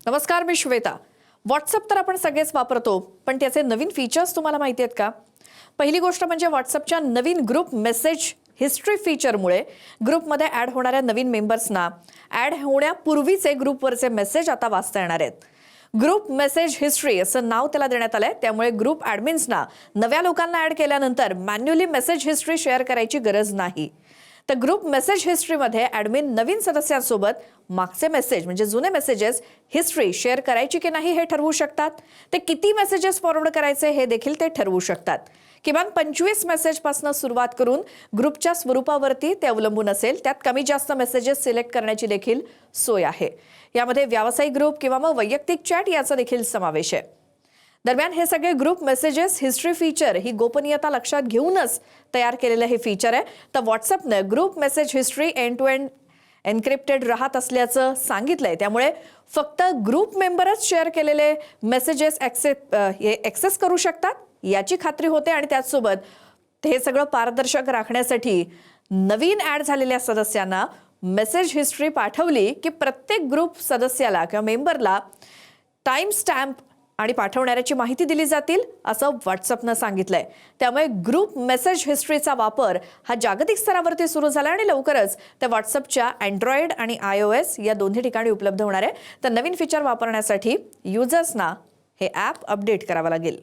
नमस्कार, मी श्वेता। व्हॉट्सअप तर आपण सगळेच वापरतो, पण त्याचे नवीन फीचर्स तुम्हाला माहिती आहेत का? पहिली गोष्ट म्हणजे व्हॉट्सअपच्या नवीन ग्रुप मेसेज हिस्ट्री फीचरमुळे ग्रुपमध्ये ॲड होणाऱ्या नवीन मेंबर्सना ॲड होण्यापूर्वीचे ग्रुपवरचे मेसेज आता वाचता येणार आहेत। ग्रुप मेसेज हिस्ट्री असं नाव त्याला देण्यात आलंय। त्यामुळे ग्रुप ॲडमिन्सना नव्या लोकांना ॲड केल्यानंतर मॅन्युअली मेसेज हिस्ट्री शेअर करायची गरज नाही। तर ग्रुप मेसेज हिस्ट्रीमध्ये ॲडमिन नवीन सदस्यांसोबत मागचे मेसेज म्हणजे जुने मेसेजेस हिस्ट्री शेअर करायची की नाही हे ठरवू शकतात। ते किती मेसेजेस फॉरवर्ड करायचे हे देखील ते ठरवू शकतात। किमान 25 मेसेजपासून सुरुवात करून ग्रुपच्या स्वरूपावरती ते अवलंबून असेल। त्यात कमी जास्त मेसेजेस सिलेक्ट करण्याची देखील सोय आहे। यामध्ये व्यावसायिक ग्रुप किंवा मग वैयक्तिक चॅट याचा देखील समावेश आहे। दरम्यान हे सगळे ग्रुप मेसेजेस हिस्ट्री फीचर ही गोपनीयता लक्षात घेऊनच तयार केलेलं हे फीचर आहे। तर व्हॉट्सअपने group message history end to end encrypted राहत असल्याचं सांगितलंय। त्यामुळे फक्त ग्रुप मेंबरच शेअर केलेले मेसेजेस ॲक्सेस करू शकतात याची खात्री होते। आणि त्याचसोबत हे सगळं पारदर्शक राखण्यासाठी नवीन ॲड झालेल्या सदस्यांना मेसेज हिस्ट्री पाठवली की प्रत्येक ग्रुप सदस्याला किंवा मेंबरला टाइम स्टॅम्प आणि पाठवणाऱ्याची माहिती दिली जातील असं व्हॉट्सअपनं सांगितलंय। त्यामुळे ग्रुप मेसेज हिस्ट्रीचा वापर हा जागतिक स्तरावरती सुरू झाला आणि लवकरच ते व्हॉट्सअपच्या अँड्रॉइड आणि iOS या दोन्ही ठिकाणी उपलब्ध होणार आहे। तर नवीन फीचर वापरण्यासाठी युजर्सना हे ॲप अपडेट करावं लागेल।